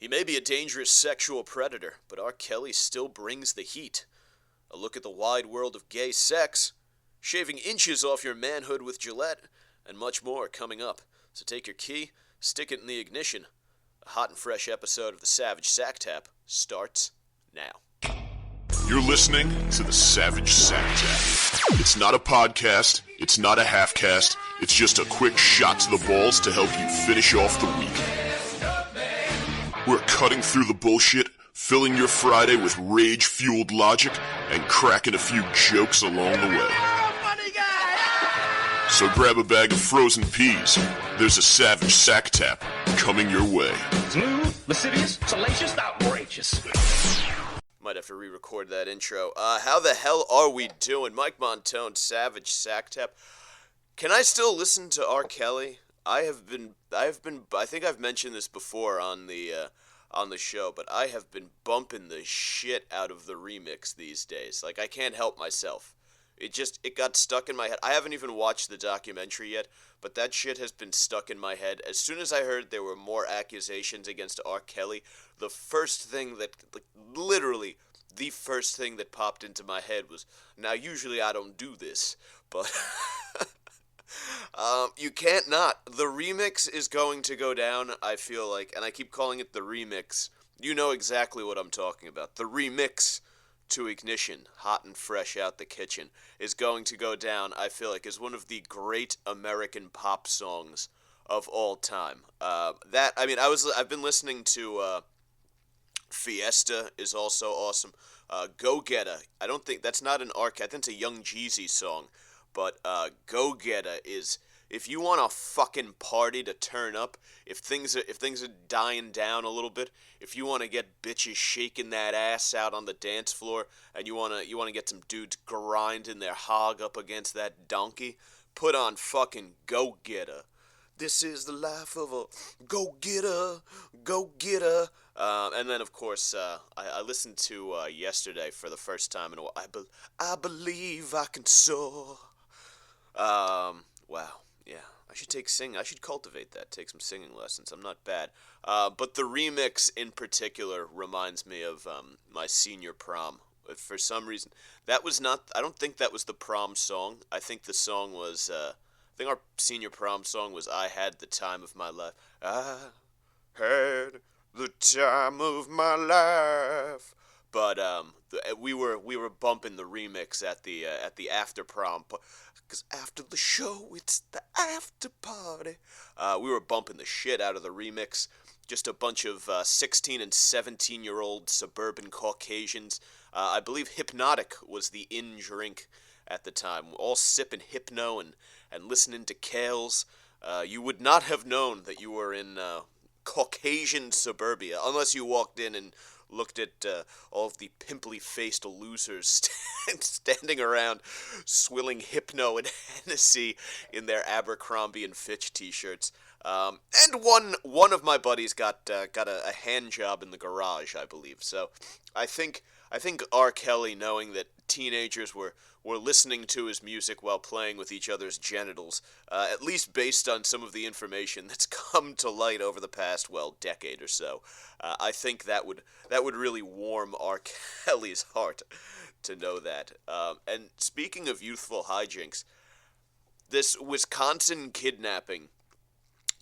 He may be a dangerous sexual predator, but R. Kelly still brings the heat. A look at the wide world of gay sex, shaving inches off your manhood with Gillette, and much more coming up. So take your key, stick it in the ignition. A hot and fresh episode of the Savage Sacktap starts now. You're listening to the Savage Sacktap. It's not a podcast, it's not a half-cast, it's just a quick shot to the balls to help you finish off the week. We're cutting through the bullshit, filling your Friday with rage-fueled logic, and cracking a few jokes along the way. So grab a bag of frozen peas. There's a Savage Sacktap coming your way. Smooth, lascivious, salacious, outrageous. Might have to re-record that intro. How the hell are we doing? Mike Montone, Savage Sacktap. Can I still listen to R. Kelly? I think I've mentioned this before on the show, but I have been bumping the shit out of the remix these days. Like, I can't help myself. It got stuck in my head. I haven't even watched the documentary yet, but that shit has been stuck in my head. As soon as I heard there were more accusations against R. Kelly, the first thing that, literally, the first thing that popped into my head was, now usually I don't do this, but you can't not. The remix is going to go down, I feel like, and I keep calling it the remix. You know exactly what I'm talking about. The remix to Ignition, hot and fresh out the kitchen, is going to go down, I feel like, as one of the great American pop songs of all time. I've been listening to Fiesta is also awesome. Go Getta, I don't think that's not an I think it's a Young Jeezy song, but Go Getta is, if you want a fucking party to turn up, if things are dying down a little bit, if you want to get bitches shaking that ass out on the dance floor, and you want to get some dudes grinding their hog up against that donkey, put on fucking Go Getta. This is the life of a go-getter, go-getter. And then, of course, I listened to yesterday for the first time in a while. I believe I can soar. Wow, yeah. I should cultivate that, take some singing lessons. I'm not bad. But the remix in particular reminds me of my senior prom. For some reason, I don't think that was the prom song. I think the song was, I think our senior prom song was I Had the Time of My Life. I had the time of my life. But we were bumping the remix at the after prom, because after the show it's the after party. We were bumping the shit out of the remix. Just a bunch of 16 and 17-year-old suburban Caucasians. I believe Hypnotic was the in drink at the time. All sipping Hypno and listening to Kales. You would not have known that you were in Caucasian suburbia unless you walked in and looked at all of the pimply-faced losers standing around swilling Hypno and Hennessy in their Abercrombie and Fitch t-shirts. And one of my buddies got a hand job in the garage, I believe. So I think R. Kelly, knowing that teenagers were listening to his music while playing with each other's genitals, at least based on some of the information that's come to light over the past, decade or so, I think that would really warm R. Kelly's heart to know that. And speaking of youthful hijinks, this Wisconsin kidnapping,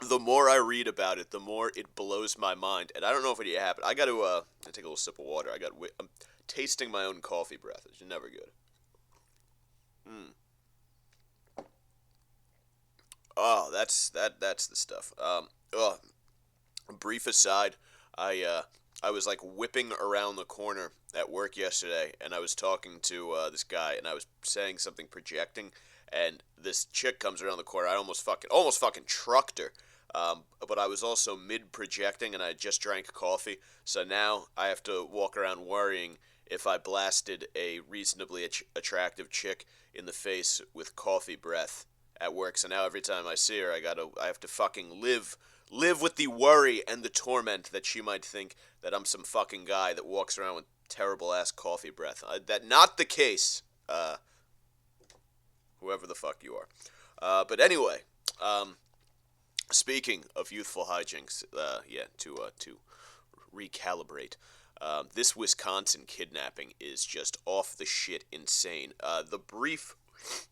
the more I read about it, the more it blows my mind. And I don't know if it happened. I got to take a little sip of water. I'm tasting my own coffee breath. It's never good. Oh, that's the stuff. Brief aside, I was like whipping around the corner at work yesterday, and I was talking to this guy, and I was saying something projecting, and this chick comes around the corner. I almost fucking trucked her. But I was also mid-projecting, and I just drank coffee, so now I have to walk around worrying if I blasted a reasonably attractive chick in the face with coffee breath at work. So now every time I see her, I have to fucking live with the worry and the torment that she might think that I'm some fucking guy that walks around with terrible-ass coffee breath. That not the case, whoever the fuck you are. But anyway, speaking of youthful hijinks, to recalibrate. This Wisconsin kidnapping is just off the shit insane. The brief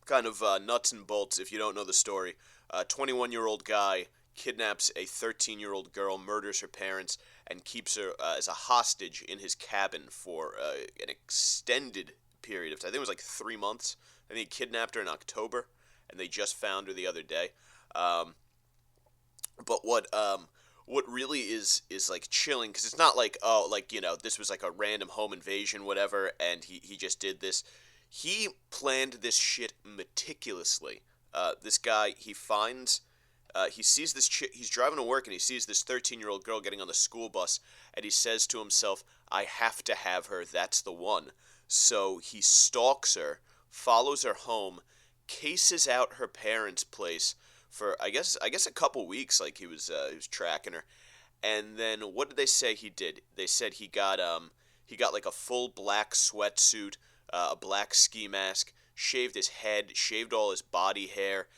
kind of nuts and bolts, if you don't know the story, 21-year-old guy kidnaps a 13-year-old girl, murders her parents, and keeps her as a hostage in his cabin for an extended period of time. I think it was like 3 months. I think he kidnapped her in October, and they just found her the other day. But what really is like chilling, because it's not like, oh, like, you know, this was like a random home invasion, whatever, and he just did this. He planned this shit meticulously. This guy, he sees this chick, he's driving to work, and he sees this 13-year-old girl getting on the school bus, and he says to himself, I have to have her, that's the one. So he stalks her, follows her home, cases out her parents' place for I guess a couple weeks. Like he was tracking her, and then what did they say he did? They said he got like a full black sweatsuit, a black ski mask, shaved his head, shaved all his body hair.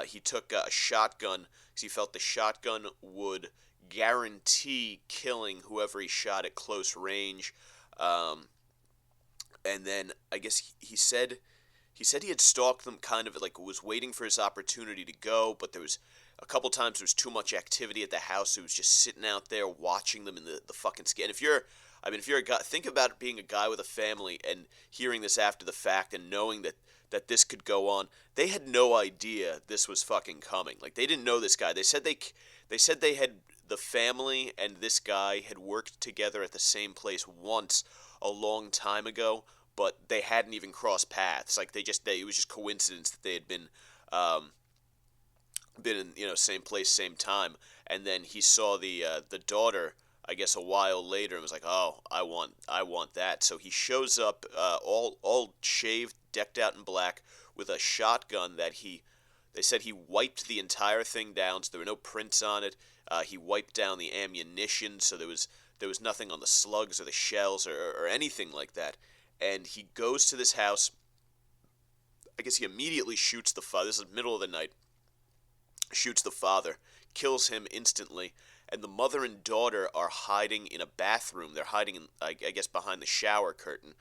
He took a shotgun because he felt the shotgun would guarantee killing whoever he shot at close range. And then I guess he said he had stalked them, kind of like was waiting for his opportunity to go, but there was a couple times there was too much activity at the house, so he was just sitting out there watching them in the fucking skin. If you're a guy, think about being a guy with a family and hearing this after the fact and knowing that this could go on. They had no idea this was fucking coming. Like, they didn't know this guy. They said they had, the family and this guy had worked together at the same place once a long time ago, but they hadn't even crossed paths. Like, it was just coincidence that they had been in, you know, same place, same time. And then he saw the daughter, I guess, a while later, and was like, oh, I want that. So he shows up all shaved, decked out in black, with a shotgun that they said he wiped the entire thing down, so there were no prints on it. He wiped down the ammunition, so there was nothing on the slugs or the shells or anything like that. And he goes to this house. I guess he immediately shoots the father. This is the middle of the night. Shoots the father, kills him instantly, and the mother and daughter are hiding in a bathroom. They're hiding, I guess, behind the shower curtain,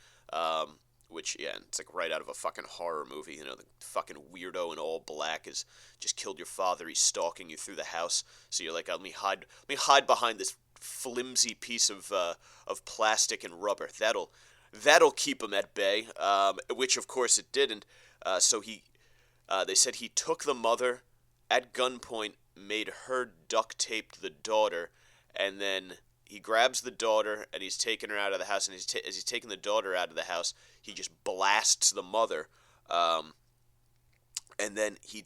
which, yeah, it's like right out of a fucking horror movie. You know, the fucking weirdo in all black has just killed your father. He's stalking you through the house. So you're like, let me hide behind this flimsy piece of plastic and rubber. That'll keep him at bay, which of course it didn't. So they said he took the mother at gunpoint, made her duct tape the daughter, and then he grabs the daughter and he's taking her out of the house. And as he's taking the daughter out of the house, he just blasts the mother. And then he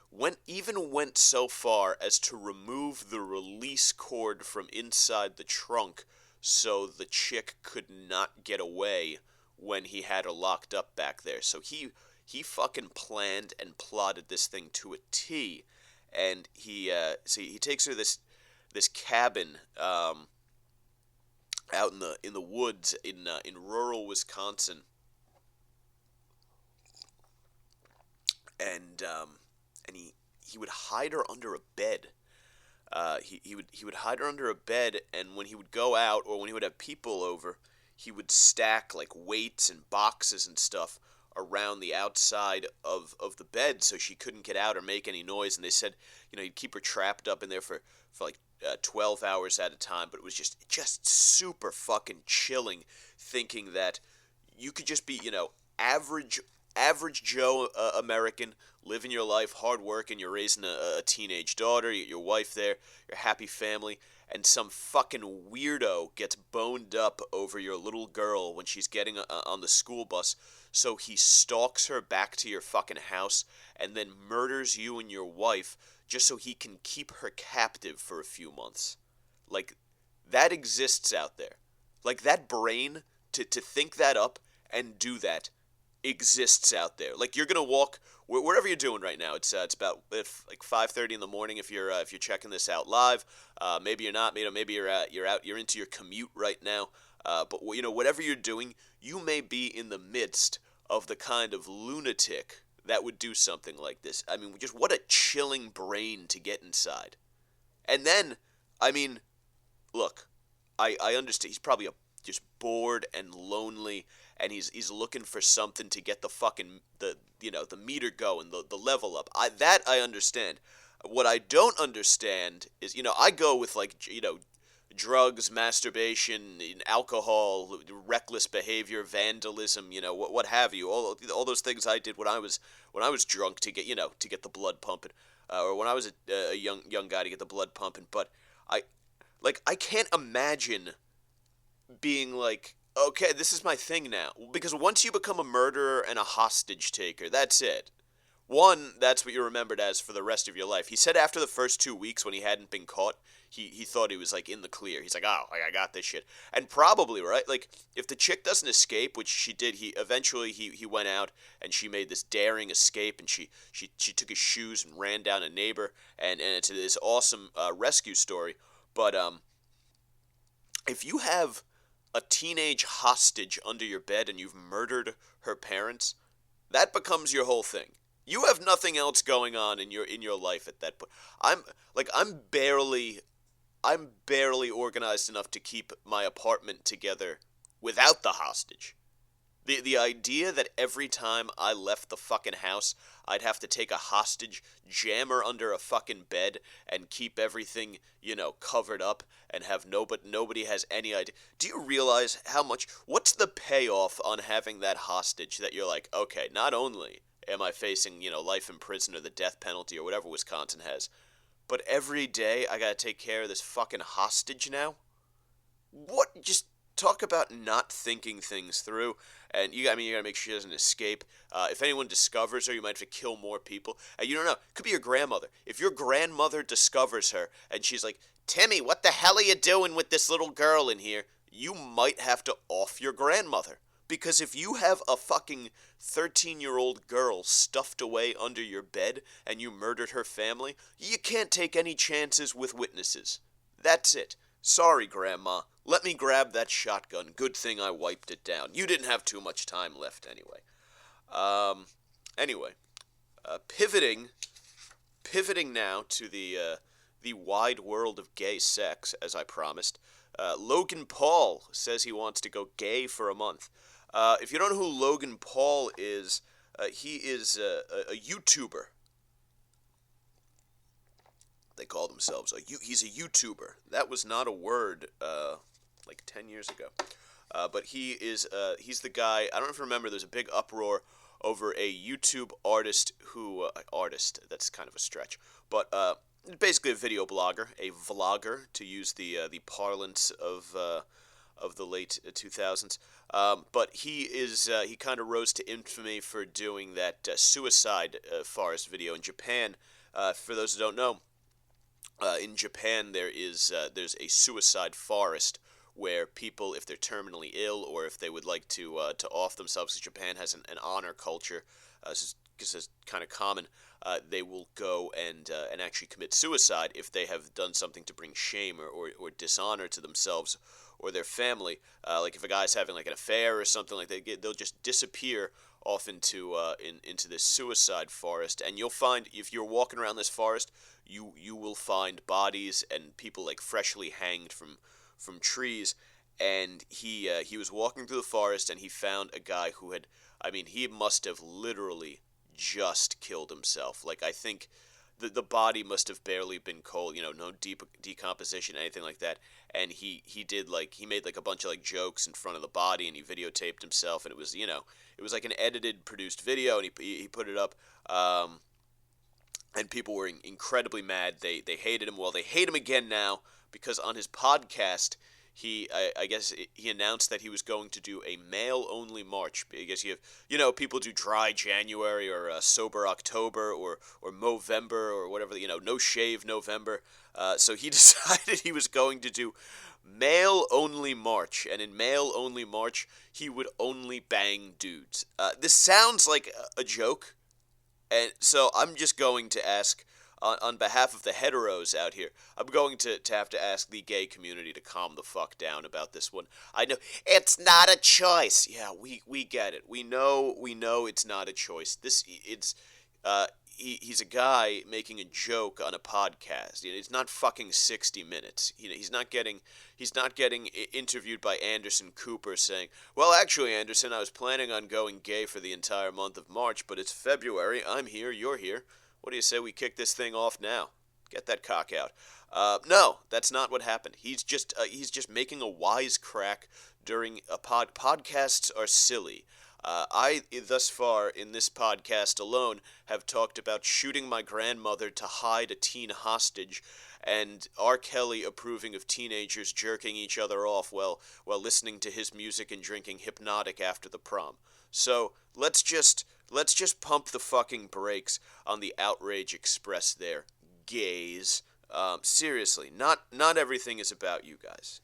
went so far as to remove the release cord from inside the trunk, so the chick could not get away when he had her locked up back there. So he fucking planned and plotted this thing to a T, and he takes her this cabin out in the woods in rural Wisconsin, and he would hide her under a bed. He would hide her under a bed, and when he would go out or when he would have people over, he would stack like weights and boxes and stuff around the outside of the bed so she couldn't get out or make any noise. And they said, you know, he'd keep her trapped up in there for like 12 hours at a time. But it was just super fucking chilling, thinking that you could just be, you know, average Joe American, living your life, hard working, you're raising a teenage daughter, your wife there, your happy family, and some fucking weirdo gets boned up over your little girl when she's getting on the school bus, so he stalks her back to your fucking house and then murders you and your wife just so he can keep her captive for a few months. Like, that exists out there. Like, that brain, to think that up and do that, exists out there. Like, you're gonna walk wherever you're doing right now. It's about like 5:30 in the morning if you're checking this out live. Maybe you're not. Maybe you're into your commute right now. But you know, whatever you're doing, you may be in the midst of the kind of lunatic that would do something like this. I mean, just what a chilling brain to get inside. And then, I mean, look, I understand. He's probably just bored and lonely, and he's looking for something to get the fucking the meter going, the level up. I understand. What I don't understand is, I go with drugs, masturbation, alcohol, reckless behavior, vandalism, what have you. All those things I did when I was drunk to get the blood pumping, or when I was a young guy to get the blood pumping. But I can't imagine being like, okay, this is my thing now. Because once you become a murderer and a hostage taker, that's it. One, that's what you're remembered as for the rest of your life. He said after the first 2 weeks when he hadn't been caught, he thought he was, like, in the clear. He's like, oh, I got this shit. And probably, right, like, if the chick doesn't escape, which she did, he went out and she made this daring escape, and she took his shoes and ran down a neighbor, and it's this awesome rescue story. But if you have a teenage hostage under your bed and you've murdered her parents, that becomes your whole thing. You have nothing else going on in your life at that point. I'm barely organized enough to keep my apartment together without the hostage. The idea that every time I left the fucking house, I'd have to take a hostage, jam her under a fucking bed, and keep everything, covered up, and have nobody has any idea. Do you realize what's the payoff on having that hostage that you're like, okay, not only am I facing, life in prison or the death penalty or whatever Wisconsin has, but every day I gotta take care of this fucking hostage now? What? Just talk about not thinking things through. And you gotta make sure she doesn't escape. If anyone discovers her, you might have to kill more people. You don't know. It could be your grandmother. If your grandmother discovers her and she's like, Timmy, what the hell are you doing with this little girl in here? You might have to off your grandmother. Because if you have a fucking 13-year-old girl stuffed away under your bed and you murdered her family, you can't take any chances with witnesses. That's it. Sorry, Grandma. Let me grab that shotgun. Good thing I wiped it down. You didn't have too much time left anyway. Pivoting now to the wide world of gay sex, as I promised. Logan Paul says he wants to go gay for a month. If you don't know who Logan Paul is, he is a YouTuber. They call themselves he's a YouTuber. That was not a word like 10 years ago. But he's the guy. I don't know if you remember. There's a big uproar over a YouTube artist who That's kind of a stretch, but basically a video blogger, a vlogger, to use the parlance of the late 2000s. But he kind of rose to infamy for doing that suicide forest video in Japan. For those who don't know, in Japan there's a suicide forest where people, if they're terminally ill or if they would like to off themselves, because Japan has an honor culture, because it's kind of common, they will go and actually commit suicide if they have done something to bring shame or dishonor to themselves or their family. Like if a guy's having like an affair or something like that, they'll just disappear off into this suicide forest, and you'll find, if you're walking around this forest, you will find bodies and people like freshly hanged from trees. And he was walking through the forest and he found a guy who had, he must have literally just killed himself. Like, I think the body must have barely been cold, no deep decomposition, anything like that. And he made like a bunch of like jokes in front of the body, and he videotaped himself, and it was like an edited, produced video, and he put it up. And people were incredibly mad. They hated him. Well, they hate him again now because on his podcast, I guess he announced that he was going to do a male-only march. I guess you have, people do dry January or sober October or Movember or whatever, no shave November. So he decided he was going to do male-only march, and in male-only march, he would only bang dudes. This sounds like a joke, and so I'm just going to ask, on behalf of the heteros out here, I'm going to have to ask the gay community to calm the fuck down about this one. I know it's not a choice. Yeah, we get it. We know it's not a choice. he's a guy making a joke on a podcast. It's not fucking 60 Minutes. He's not getting interviewed by Anderson Cooper saying, "Well, actually, Anderson, I was planning on going gay for the entire month of March, but it's February. I'm here. You're here. What do you say we kick this thing off now? Get that cock out." No, that's not what happened. He's just making a wisecrack during a podcasts are silly. I, thus far, in this podcast alone, have talked about shooting my grandmother to hide a teen hostage, and R. Kelly approving of teenagers jerking each other off while listening to his music and drinking Hypnotic after the prom. So let's just pump the fucking brakes on the outrage expressed there, gays. Seriously, not everything is about you guys.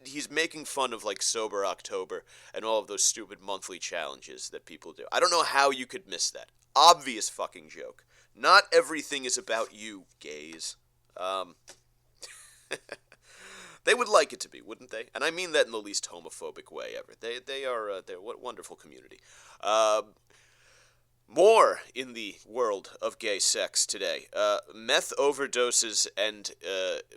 He's making fun of like Sober October and all of those stupid monthly challenges that people do. I don't know how you could miss that. Obvious fucking joke. Not everything is about you, gays. They would like it to be, wouldn't they? And I mean that in the least homophobic way ever. They're what wonderful community. More in the world of gay sex today. Meth overdoses and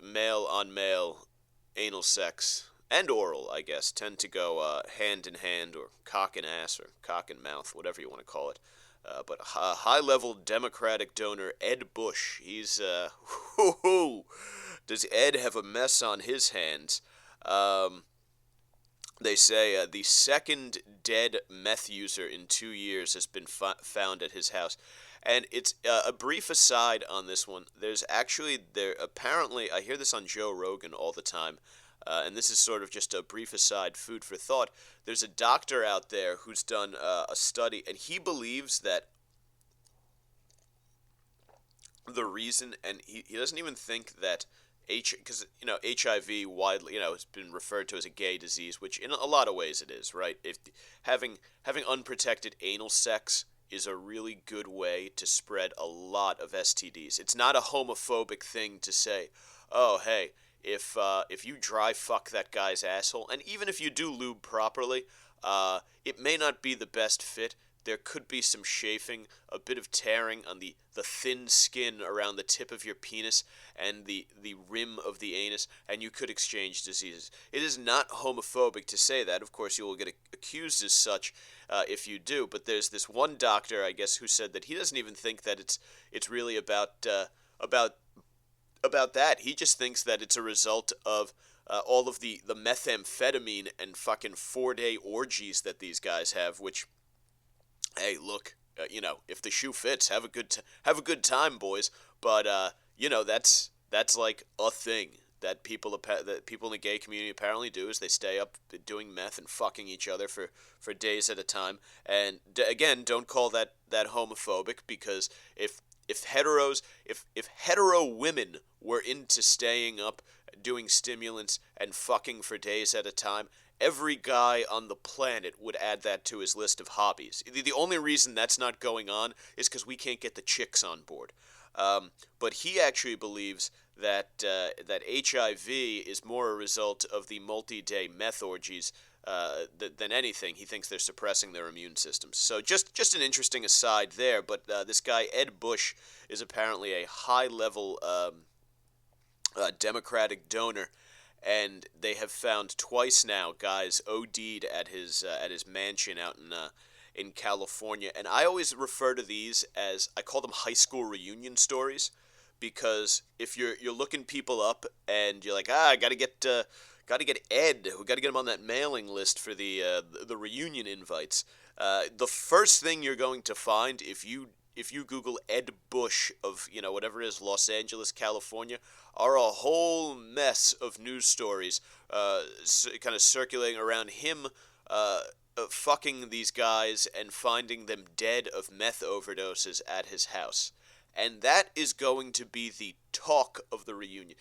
male-on-male anal sex, and oral, I guess, tend to go hand in hand, or cock and ass, or cock and mouth, whatever you want to call it. But high-level Democratic donor Ed Bush, he's, does Ed have a mess on his hands? They say the second dead meth user in 2 years has been found at his house. And it's a brief aside on this one. Apparently, I hear this on Joe Rogan all the time, and this is sort of just a brief aside, food for thought. There's a doctor out there who's done a study, and he believes that the reason, and he doesn't even think that because HIV widely has been referred to as a gay disease, which in a lot of ways it is, right? If having unprotected anal sex is a really good way to spread a lot of STDs. It's not a homophobic thing to say, oh hey, if you dry fuck that guy's asshole, and even if you do lube properly, it may not be the best fit. There could be some chafing, a bit of tearing on the thin skin around the tip of your penis and the rim of the anus, and you could exchange diseases. It is not homophobic to say that. Of course, you will get accused as such if you do, but there's this one doctor, I guess, who said that he doesn't even think that it's really about that. He just thinks that it's a result of all of the methamphetamine and fucking 4-day orgies that these guys have, which... Hey, look, if the shoe fits, have a good time, boys. But that's like a thing that people in the gay community apparently do, is they stay up doing meth and fucking each other for days at a time. And again, don't call that homophobic, because if hetero women were into staying up doing stimulants and fucking for days at a time, every guy on the planet would add that to his list of hobbies. The only reason that's not going on is because we can't get the chicks on board. But he actually believes that HIV is more a result of the multi-day meth orgies than anything. He thinks they're suppressing their immune systems. So just an interesting aside there. But this guy Ed Bush is apparently a high-level Democratic donor. And they have found twice now guys OD'd at his mansion out in California. And I always refer to these as, I call them high school reunion stories, because if you're looking people up and you're like, gotta get Ed, we gotta get him on that mailing list for the reunion invites. The first thing you're going to find if you Google Ed Bush of, whatever it is, Los Angeles, California, are a whole mess of news stories kind of circulating around him fucking these guys and finding them dead of meth overdoses at his house. And that is going to be the talk of the reunion.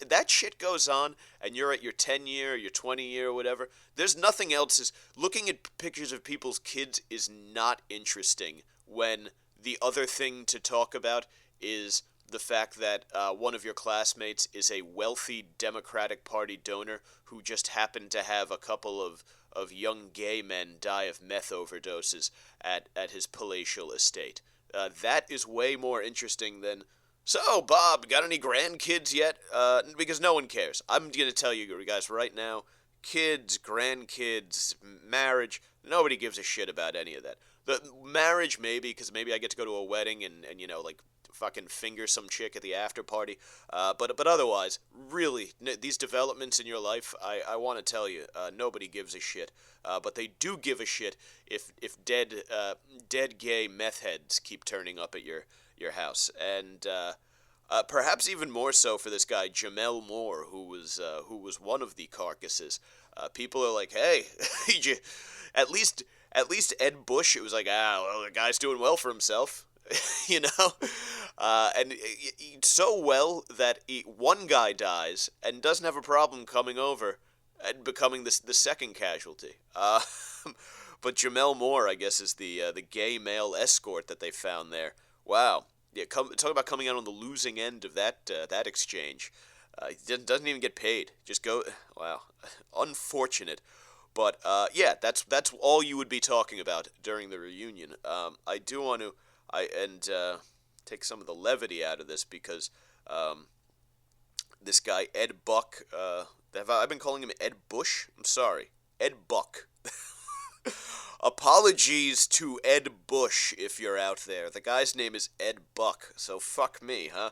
That shit goes on, and you're at your 10-year, your 20-year, or whatever. There's nothing else. Looking at pictures of people's kids is not interesting when the other thing to talk about is the fact that one of your classmates is a wealthy Democratic Party donor who just happened to have a couple of young gay men die of meth overdoses at his palatial estate. That is way more interesting than, so, Bob, got any grandkids yet? Because no one cares. I'm going to tell you guys right now, kids, grandkids, marriage, nobody gives a shit about any of that. The marriage, maybe, because maybe I get to go to a wedding and like, fucking finger some chick at the after party. But otherwise, really, these developments in your life, I want to tell you, nobody gives a shit. But they do give a shit if dead gay meth heads keep turning up at your house. And perhaps even more so for this guy, Jamel Moore, who was one of the carcasses. People are like, hey, at least Ed Bush, it was like, well, the guy's doing well for himself. And so well that one guy dies and doesn't have a problem coming over and becoming the second casualty. But Jamel Moore, I guess, is the gay male escort that they found there. Wow, yeah, talk about coming out on the losing end of that exchange. He doesn't even get paid. Just go. Wow, unfortunate. But yeah, that's all you would be talking about during the reunion. I do want to. Take some of the levity out of this because this guy, Ed Buck, I've been calling him Ed Bush? I'm sorry. Ed Buck. Apologies to Ed Bush if you're out there. The guy's name is Ed Buck, so fuck me, huh?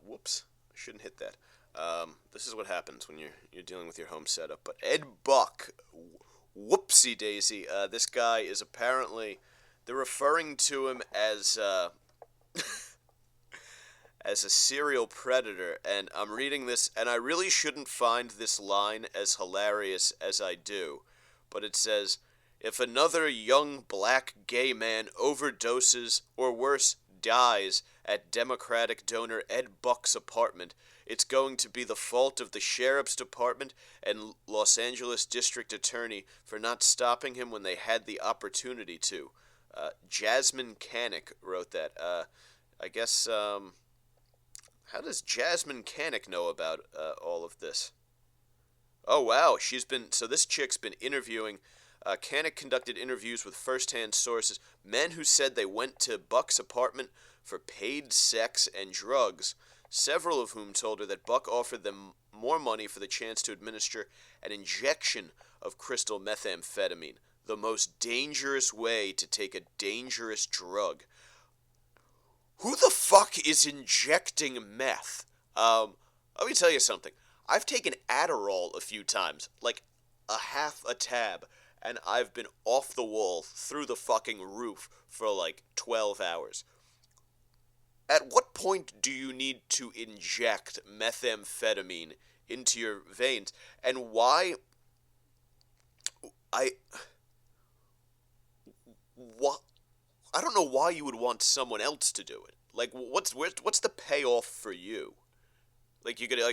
Whoops. I shouldn't hit that. This is what happens when you're dealing with your home setup. But Ed Buck... Whoopsie daisy. This guy is apparently, they're referring to him as as a serial predator, and I'm reading this, and I really shouldn't find this line as hilarious as I do, but it says, if another young black gay man overdoses, or worse, dies at Democratic donor Ed Buck's apartment, it's going to be the fault of the Sheriff's Department and Los Angeles District Attorney for not stopping him when they had the opportunity to. Jasmine Canick wrote that. I guess, how does Jasmine Canick know about all of this? Oh, wow, so this chick's been interviewing. Canick conducted interviews with first-hand sources, men who said they went to Buck's apartment for paid sex and drugs, several of whom told her that Buck offered them more money for the chance to administer an injection of crystal methamphetamine, the most dangerous way to take a dangerous drug. Who the fuck is injecting meth? Let me tell you something. I've taken Adderall a few times, like a half a tab, and I've been off the wall through the fucking roof for like 12 hours. At what point do you need to inject methamphetamine into your veins? And why? I don't know why you would want someone else to do it. Like, what's the payoff for you? Like, you're gonna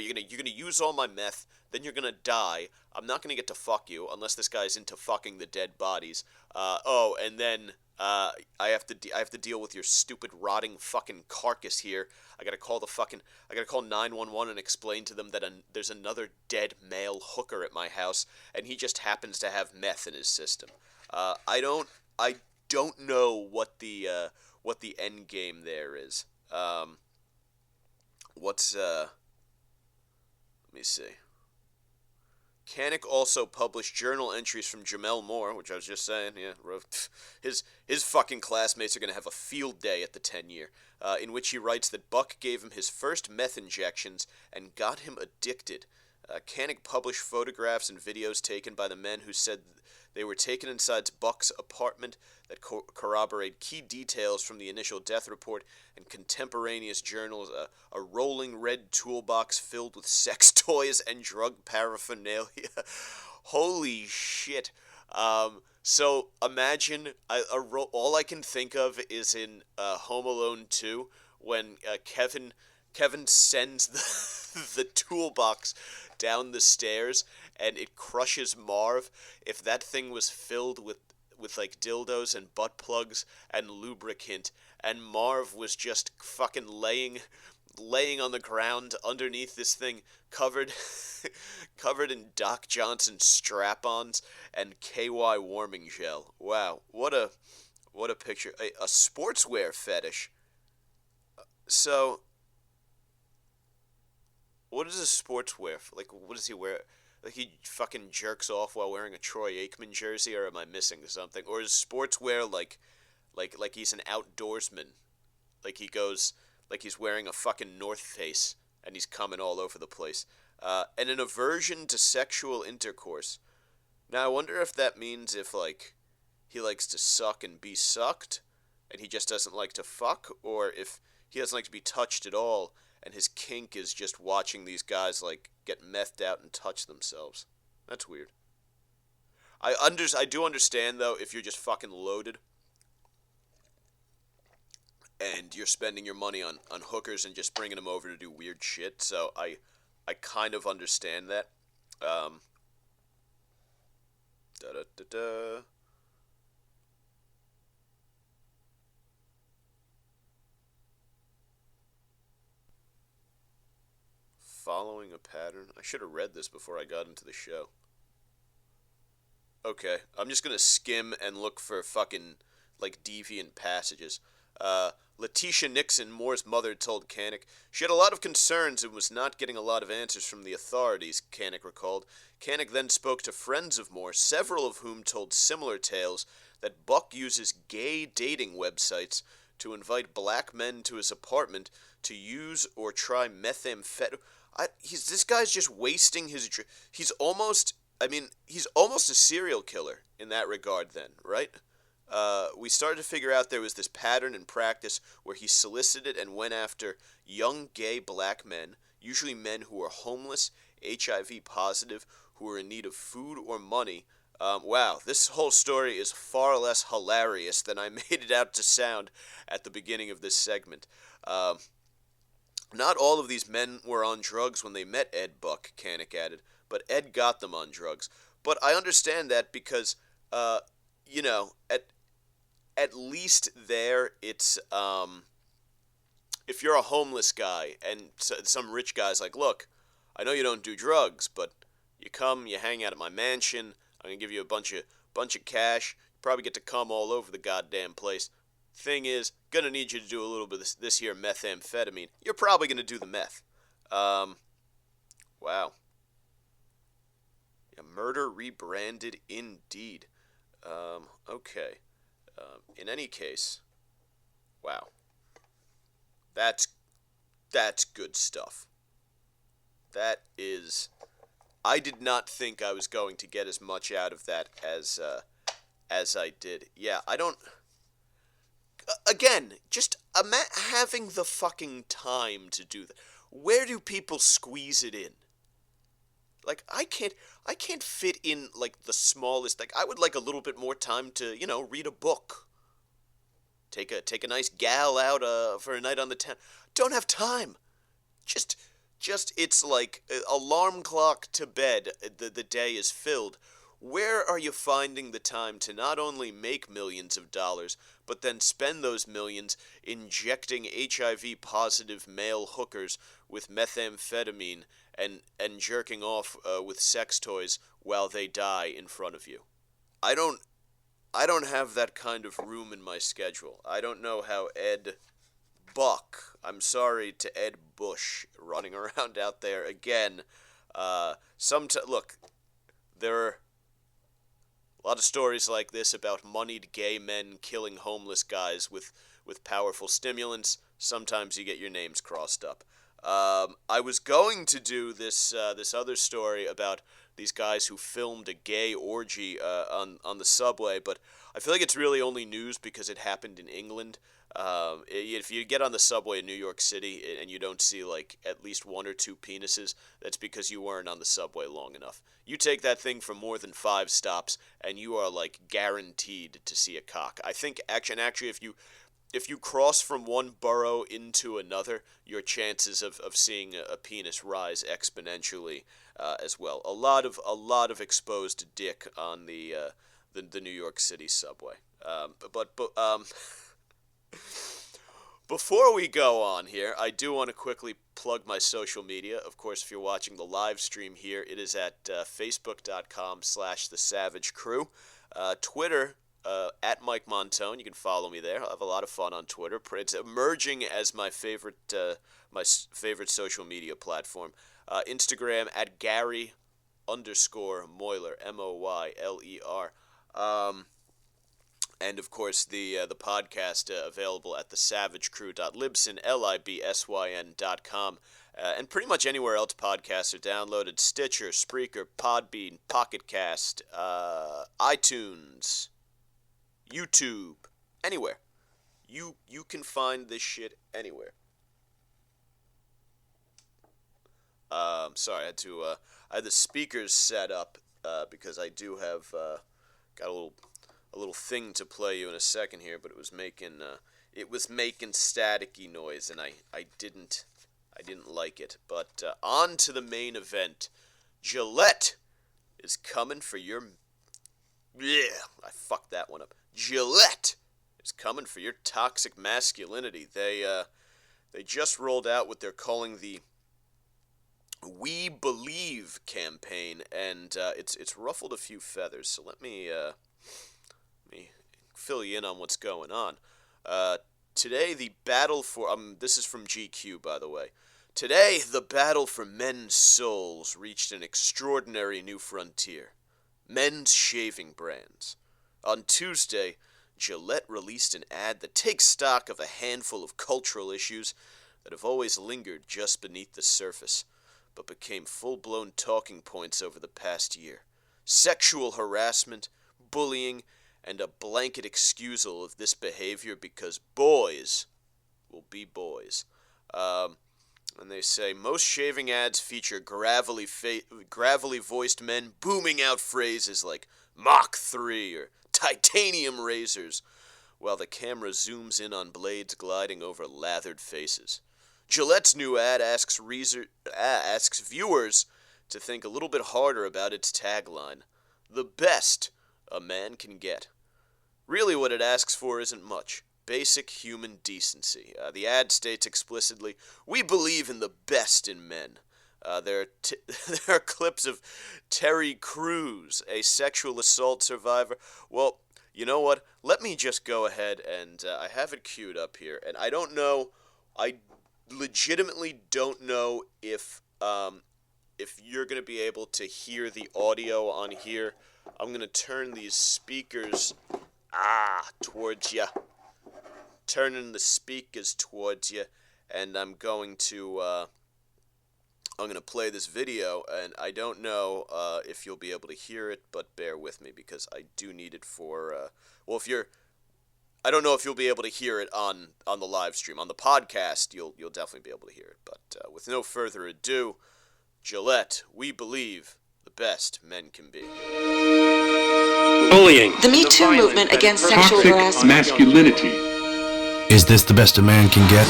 use all my meth, then you're gonna die. I'm not gonna get to fuck you unless this guy's into fucking the dead bodies. And then I have to deal with your stupid rotting fucking carcass here. I gotta call 911 and explain to them that there's another dead male hooker at my house, and he just happens to have meth in his system. I don't know what the end game there is. Let me see. Canick also published journal entries from Jamel Moore, which I was just saying, wrote his fucking classmates are going to have a field day at the 10-year, in which he writes that Buck gave him his first meth injections and got him addicted. Canick published photographs and videos taken by the men who said they were taken inside Buck's apartment that corroborate key details from the initial death report and contemporaneous journals, a rolling red toolbox filled with sex toys and drug paraphernalia. Holy shit. So imagine, all I can think of is in Home Alone 2, when Kevin sends the toolbox down the stairs and it crushes Marv. If that thing was filled with like dildos and butt plugs and lubricant, and Marv was just fucking laying on the ground underneath this thing, covered in Doc Johnson strap-ons and KY warming gel. Wow, what a What a picture. A sportswear fetish. So, what is a sportswear? Like, what does he wear? Like, he fucking jerks off while wearing a Troy Aikman jersey, or am I missing something? Or is sportswear like he's an outdoorsman? Like he goes, like he's wearing a fucking North Face, and he's coming all over the place. And an aversion to sexual intercourse. Now, I wonder if that means if, like, he likes to suck and be sucked, and he just doesn't like to fuck, or if he doesn't like to be touched at all, and his kink is just watching these guys, like, get methed out and touch themselves. That's weird. I do understand, though, if you're just fucking loaded, and you're spending your money on hookers and just bringing them over to do weird shit, so I kind of understand that. Da-da-da-da. Following a pattern. I should have read this before I got into the show. Okay, I'm just gonna skim and look for fucking, like, deviant passages. Letitia Nixon, Moore's mother, told Kanek she had a lot of concerns and was not getting a lot of answers from the authorities, Kanek recalled. Kanek then spoke to friends of Moore, several of whom told similar tales that Buck uses gay dating websites to invite black men to his apartment to use or try methamphetamine. This guy's just wasting his. He's almost a serial killer in that regard. Then, right? We started to figure out there was this pattern in practice where he solicited and went after young gay black men, usually men who were homeless, HIV positive, who were in need of food or money. Wow, this whole story is far less hilarious than I made it out to sound at the beginning of this segment. Not all of these men were on drugs when they met Ed Buck, Kanek added, but Ed got them on drugs. But I understand that because, at least there, it's, if you're a homeless guy and some rich guy's like, look, I know you don't do drugs, but you come, you hang out at my mansion, I'm gonna give you a bunch of cash, you probably get to come all over the goddamn place. Thing is, gonna need you to do a little bit of this here methamphetamine. You're probably gonna do the meth. Wow. Yeah, murder rebranded indeed. Okay. In any case, wow. That's good stuff. That is. I did not think I was going to get as much out of that as I did. Yeah, I don't. Again, just having the fucking time to do that. Where do people squeeze it in? Like, I can't fit in, like, the smallest. Like, I would like a little bit more time to, read a book. Take a nice gal out for a night on the town. Don't have time. Just it's like alarm clock to bed. The day is filled. Where are you finding the time to not only make millions of dollars, but then spend those millions injecting HIV-positive male hookers with methamphetamine and jerking off with sex toys while they die in front of you? I don't have that kind of room in my schedule. I don't know how Ed Buck, I'm sorry to Ed Bush, running around out there again. Look, there are a lot of stories like this about moneyed gay men killing homeless guys with powerful stimulants. Sometimes you get your names crossed up. I was going to do this other story about these guys who filmed a gay orgy on the subway, but I feel like it's really only news because it happened in England. If you get on the subway in New York City and you don't see, like, at least one or two penises, that's because you weren't on the subway long enough. You take that thing for more than 5 stops, and you are, like, guaranteed to see a cock. I think, actually, if you cross from one borough into another, your chances of seeing a penis rise exponentially as well. A lot of exposed dick on the New York City subway. Before we go on here, I do want to quickly plug my social media. Of course, if you're watching the live stream here, it is at facebook.com/thesavagecrew. Twitter, at Mike Montone. You can follow me there. I'll have a lot of fun on Twitter. It's emerging as my favorite social media platform. Instagram at Gary_Moyler, Moyler. And of course the podcast available at thesavagecrew.libsyn.com. And pretty much anywhere else podcasts are downloaded: Stitcher, Spreaker, Podbean, Pocket Cast, iTunes, YouTube, anywhere. You can find this shit anywhere. Sorry, I had the speakers set up because I do have got a little thing to play you in a second here, but it was making staticky noise, and I didn't like it. But on to the main event. Gillette is coming for your... Yeah, I fucked that one up. Gillette is coming for your toxic masculinity. They just rolled out what they're calling the We Believe campaign, and it's ruffled a few feathers. So let me fill you in on what's going on. Today, the battle for... this is from GQ, by the way. Today, the battle for men's souls reached an extraordinary new frontier. Men's shaving brands. On Tuesday, Gillette released an ad that takes stock of a handful of cultural issues that have always lingered just beneath the surface, but became full-blown talking points over the past year. Sexual harassment, bullying, and a blanket excusal of this behavior because boys will be boys. And they say most shaving ads feature gravelly voiced men booming out phrases like Mach 3 or titanium razors, while the camera zooms in on blades gliding over lathered faces. Gillette's new ad asks viewers to think a little bit harder about its tagline, the best a man can get. Really what it asks for isn't much. Basic human decency. The ad states explicitly, we believe in the best in men. There are clips of Terry Crews, a sexual assault survivor. Well, you know what? Let me just go ahead and I have it queued up here. And I don't know, I legitimately don't know if you're going to be able to hear the audio on here. I'm going to turn these speakers towards you. Turning the speakers towards you, and I'm going to play this video, and I don't know if you'll be able to hear it, but bear with me because I do need it for I don't know if you'll be able to hear it on the live stream. On the podcast, you'll definitely be able to hear it. But with no further ado, Gillette, we believe the best men can be. Bullying. The Me Too movement against sexual Toxic harassment. masculinity. Is this the best a man can get?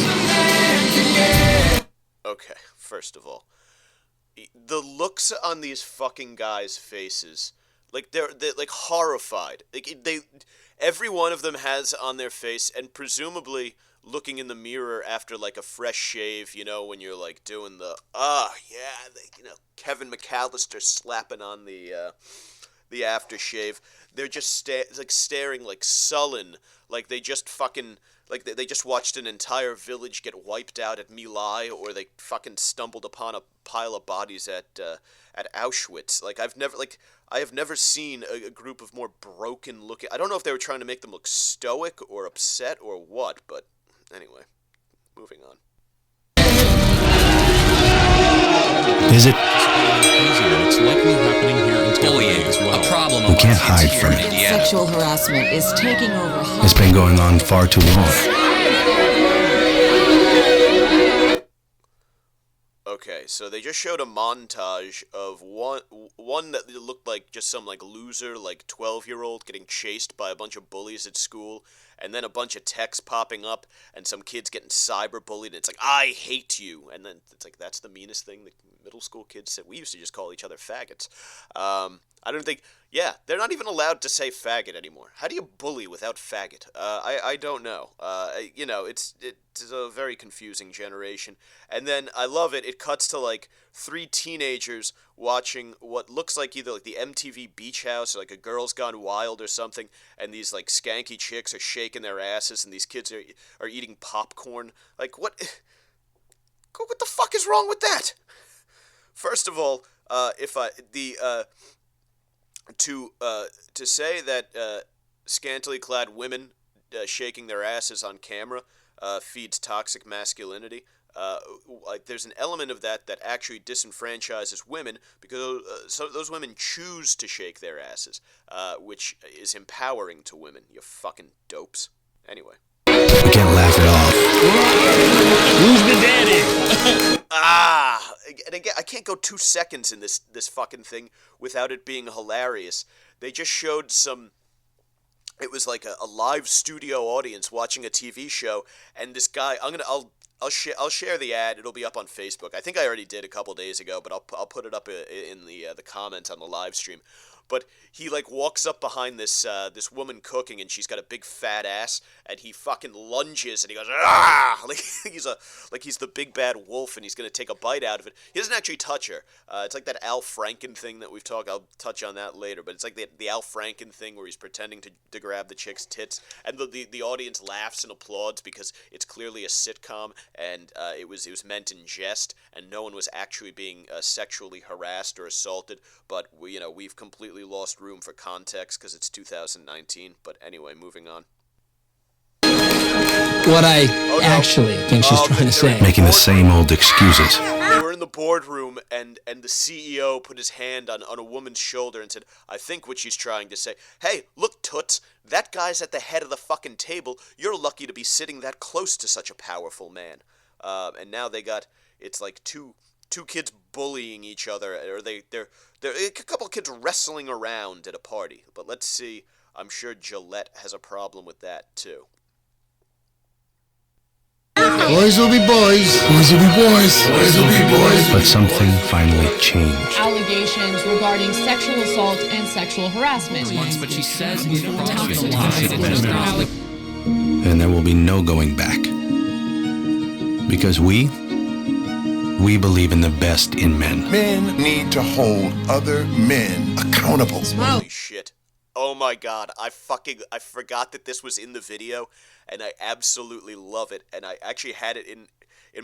Okay, first of all, the looks on these fucking guys' faces, like they're like horrified. Like every one of them has on their face, and presumably looking in the mirror after like a fresh shave, you know, when you're like doing the Kevin McAllister slapping on the aftershave. They're just staring like sullen, like they just fucking. Like, they just watched an entire village get wiped out at My Lai, or they fucking stumbled upon a pile of bodies at Auschwitz. Like, I have never seen a group of more broken looking... I don't know if they were trying to make them look stoic or upset or what, but anyway, moving on. Is it? It's likely happening here in Bullying as well. A problem We can't hide from it. Sexual harassment is taking over. It's been going on far too long. Okay, so they just showed a montage of one that looked like just some like loser, like 12-year-old getting chased by a bunch of bullies at school, and then a bunch of texts popping up, and some kids getting cyberbullied, and it's like, I hate you, and then it's like, that's the meanest thing that middle school kids said. We used to just call each other faggots. I don't think, they're not even allowed to say faggot anymore. How do you bully without faggot? I don't know. It's a very confusing generation. And then I love it. It cuts to like three teenagers watching what looks like either like the MTV Beach House or like a Girls Gone Wild or something, and these like skanky chicks are shaking their asses, and these kids are eating popcorn. Like what the fuck is wrong with that? First of all, to say that scantily clad women shaking their asses on camera feeds toxic masculinity. Like there's an element of that actually disenfranchises women because those women choose to shake their asses, which is empowering to women. You fucking dopes. Anyway. We can't laugh it off. Who's the daddy? And again, I can't go 2 seconds in this fucking thing without it being hilarious. They just showed some. It was like a live studio audience watching a TV show, and this guy. I'll share the ad. It'll be up on Facebook. I think I already did a couple days ago, but I'll put it up in the comments on the live stream. But he like walks up behind this woman cooking, and she's got a big fat ass, and he fucking lunges and he goes ah, like he's the big bad wolf, and he's gonna take a bite out of it. He doesn't actually touch her. It's like that Al Franken thing that we've talked. I'll touch on that later, but it's like the Al Franken thing where he's pretending to grab the chick's tits, and the audience laughs and applauds because it's clearly a sitcom, and it was meant in jest, and no one was actually being sexually harassed or assaulted. But we've completely lost room for context because it's 2019. But anyway, moving on. What I actually think she's trying to say. Making the same old excuses. They were in the boardroom, and the CEO put his hand on a woman's shoulder and said, I think what she's trying to say, hey, look, Toots, that guy's at the head of the fucking table. You're lucky to be sitting that close to such a powerful man. And now it's like two kids bullying each other, or they're a couple of kids wrestling around at a party. But let's see, I'm sure Gillette has a problem with that too. Boys will be boys. Boys will be boys. Boys will be boys. But something finally changed. Allegations regarding sexual assault and sexual harassment. But she says And there will be no going back. Because we believe in the best in men. Men need to hold other men accountable. Holy shit. Oh my god, I forgot that this was in the video, and I absolutely love it, and I actually had it in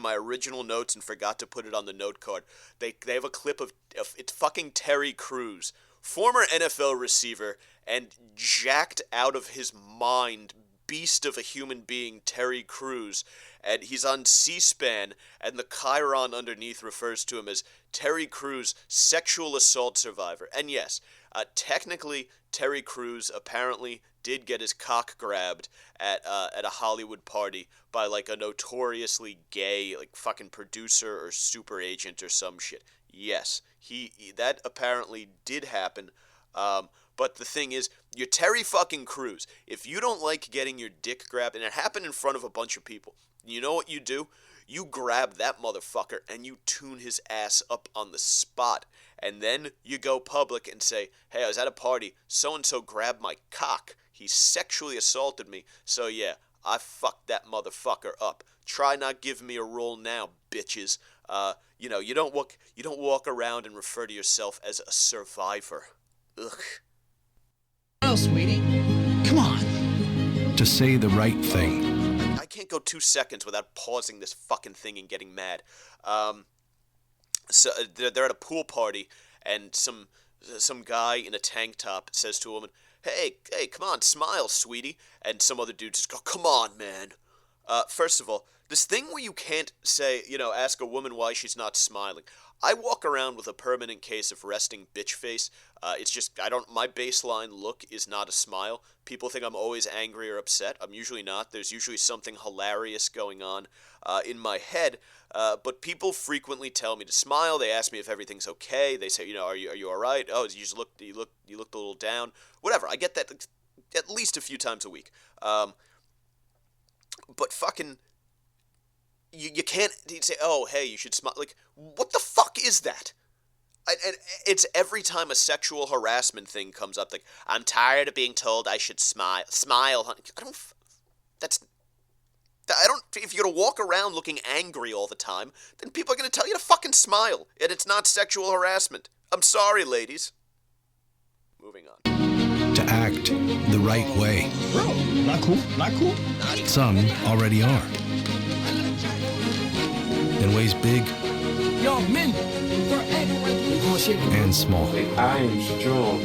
my original notes and forgot to put it on the note card. They have a clip of it's fucking Terry Crews, former NFL receiver, and jacked out of his mind beast of a human being, Terry Crews, and he's on C-SPAN, and the chyron underneath refers to him as Terry Crews, sexual assault survivor. And yes, technically, Terry Crews apparently did get his cock grabbed at a Hollywood party by like a notoriously gay like fucking producer or super agent or some shit. Yes, that apparently did happen. But the thing is, you're Terry fucking Crews. If you don't like getting your dick grabbed, and it happened in front of a bunch of people, you know what you do? You grab that motherfucker and you tune his ass up on the spot. And then you go public and say, hey, I was at a party, so-and-so grabbed my cock. He sexually assaulted me, so yeah, I fucked that motherfucker up. Try not giving me a roll now, bitches. You don't walk around and refer to yourself as a survivor. Ugh. Oh, sweetie. Come on. To say the right thing. I can't go 2 seconds without pausing this fucking thing and getting mad. So they're at a pool party, and some guy in a tank top says to a woman, hey, come on, smile, sweetie. And some other dude just go, come on, man. First of all, this thing where you can't say, ask a woman why she's not smiling. I walk around with a permanent case of resting bitch face. It's just, my baseline look is not a smile. People think I'm always angry or upset. I'm usually not. There's usually something hilarious going on in my head. But people frequently tell me to smile. They ask me if everything's okay. They say, are you all right? Oh, you looked a little down. Whatever. I get that at least a few times a week. But fucking, you can't say, oh, hey, you should smile. Like, what the fuck is that? And it's every time a sexual harassment thing comes up, like, I'm tired of being told I should smile. Smile, honey. If you're gonna walk around looking angry all the time, then people are gonna tell you to fucking smile, and it's not sexual harassment. I'm sorry, ladies. Moving on. To act the right way. Bro, not cool. Not cool. Some already are. In ways big Yo, men, and small. I am strong.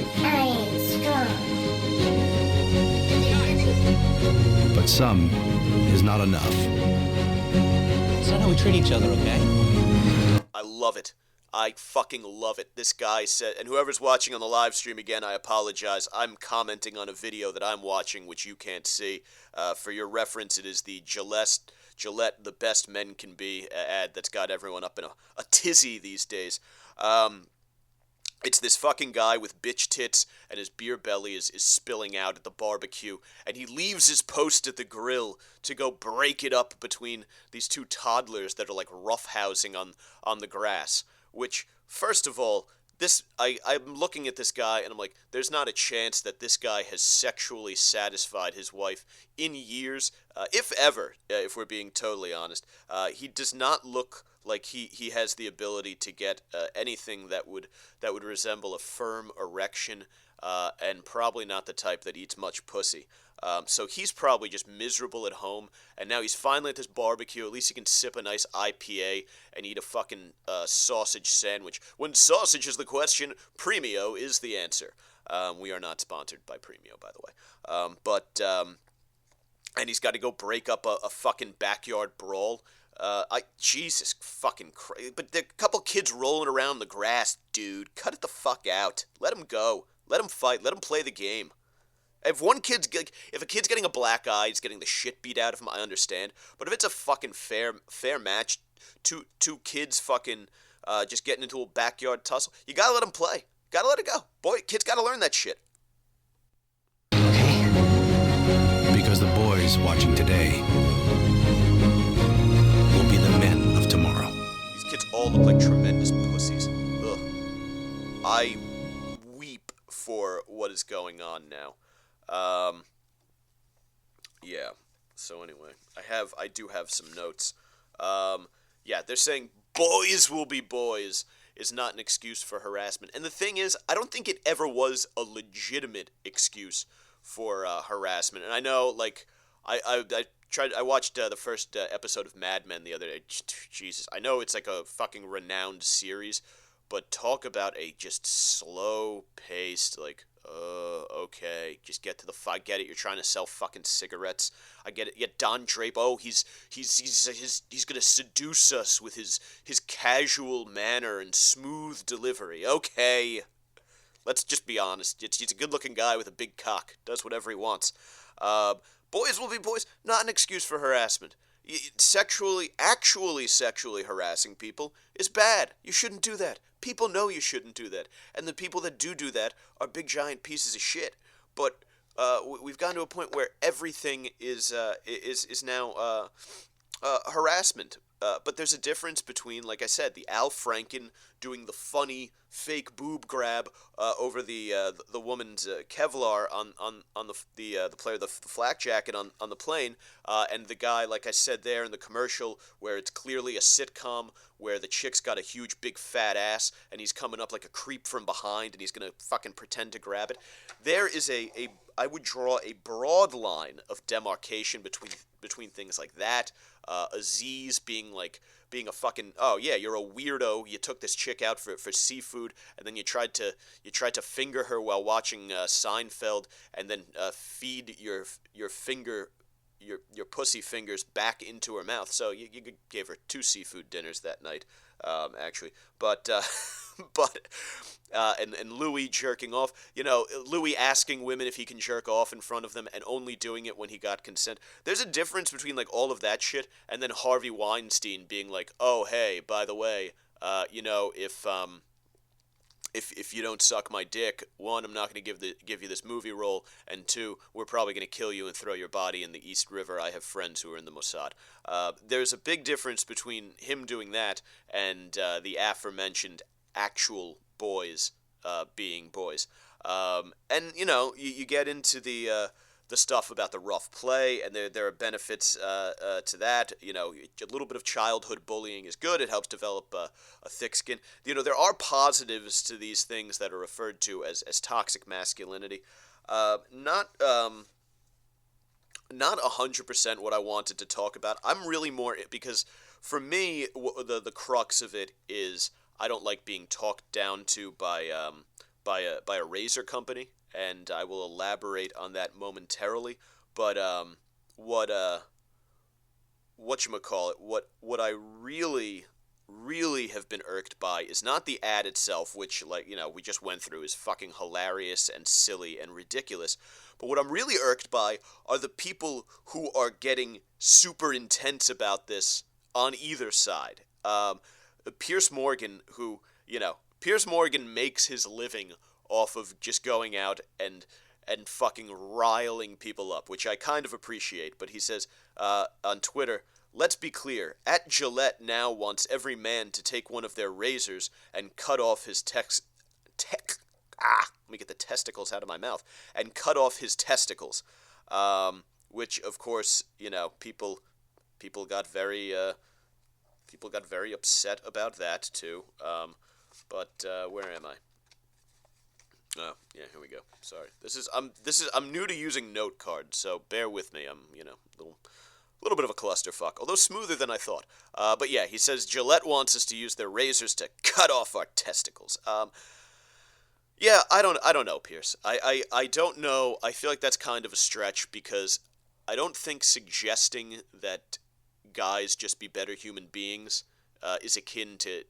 But some is not enough. It's not how we treat each other, okay? I love it. I fucking love it. This guy said, and whoever's watching on the live stream, again, I apologize. I'm commenting on a video that I'm watching, which you can't see. For your reference, it is the Gillette, the best men can be ad that's got everyone up in a tizzy these days. It's this fucking guy with bitch tits, and his beer belly is spilling out at the barbecue, and he leaves his post at the grill to go break it up between these two toddlers that are like roughhousing on the grass. Which, first of all, I'm looking at this guy, and I'm like, there's not a chance that this guy has sexually satisfied his wife in years, if ever, if we're being totally honest. He does not look like he has the ability to get anything that would resemble a firm erection, and probably not the type that eats much pussy. So he's probably just miserable at home, and now he's finally at this barbecue. At least he can sip a nice IPA and eat a fucking sausage sandwich. When sausage is the question, Premio is the answer. We are not sponsored by Premio, by the way. And he's got to go break up a fucking backyard brawl. Jesus fucking Christ. But there are a couple kids rolling around in the grass, dude. Cut it the fuck out. Let them go. Let them fight. Let them play the game. If a kid's getting a black eye, he's getting the shit beat out of him, I understand. But if it's a fucking fair match, two kids fucking just getting into a backyard tussle, you gotta let them play. Gotta let it go. Boy, kids gotta learn that shit. Because the boys watching today will be the men of tomorrow. These kids all look like tremendous pussies. Ugh. I weep for what is going on now. Yeah. So anyway, I do have some notes. Yeah, they're saying boys will be boys is not an excuse for harassment. And the thing is, I don't think it ever was a legitimate excuse for harassment. And I know, like, I watched the first episode of Mad Men the other day. Jesus, I know it's like a fucking renowned series, but talk about a just slow-paced, like, okay, just get to the I get it. You're trying to sell fucking cigarettes. I get it. Yeah, Don Draper. Oh, he's gonna seduce us with his casual manner and smooth delivery. Okay, let's just be honest. He's a good-looking guy with a big cock. Does whatever he wants. Boys will be boys. Not an excuse for harassment. Actually sexually harassing people is bad. You shouldn't do that. People know you shouldn't do that, and the people that do that are big giant pieces of shit. But we've gotten to a point where everything is now harassment. But there's a difference between, like I said, the Al Franken doing the funny fake boob grab over the woman's Kevlar on the player, the flak jacket on the plane, and the guy, like I said there in the commercial, where it's clearly a sitcom where the chick's got a huge big fat ass and he's coming up like a creep from behind and he's gonna fucking pretend to grab it. There is I would draw a broad line of demarcation between things like that. Aziz being a fucking, oh yeah, you're a weirdo. You took this chick out for seafood, and then you tried to finger her while watching Seinfeld, and then feed your pussy fingers back into her mouth. So you gave her 2 seafood dinners that night, actually. But and Louis jerking off. You know, Louis asking women if he can jerk off in front of them and only doing it when he got consent. There's a difference between like all of that shit and then Harvey Weinstein being like, oh hey, by the way, if you don't suck my dick, 1, I'm not going to give you this movie role, and 2, we're probably going to kill you and throw your body in the East River. I have friends who are in the Mossad. There's a big difference between him doing that and the aforementioned actual boys being boys. And you know, you get into the the stuff about the rough play, and there are benefits to that. You know, a little bit of childhood bullying is good. It helps develop a thick skin. You know, there are positives to these things that are referred to as toxic masculinity. Not 100% what I wanted to talk about. I'm really more, because for me, the crux of it is I don't like being talked down to by a razor company, and I will elaborate on that momentarily. But whatchamacallit, what I really have been irked by is not the ad itself, which, like, you know, we just went through, is fucking hilarious and silly and ridiculous. But what I'm really irked by are the people who are getting super intense about this on either side. Piers Morgan, who, you know, Piers Morgan makes his living off of just going out and fucking riling people up, which I kind of appreciate. But he says on Twitter, "Let's be clear, at Gillette now wants every man to take one of their razors and cut off his let me get the testicles out of my mouth, and cut off his testicles," which, of course, you know, people got very upset about that too. But where am I? Oh, yeah, here we go. Sorry, I'm new to using note cards, so bear with me. I'm, you know, a little bit of a clusterfuck, although smoother than I thought. But yeah, he says Gillette wants us to use their razors to cut off our testicles. Yeah, I don't know, Pierce. I don't know. I feel like that's kind of a stretch, because I don't think suggesting that guys just be better human beings is akin to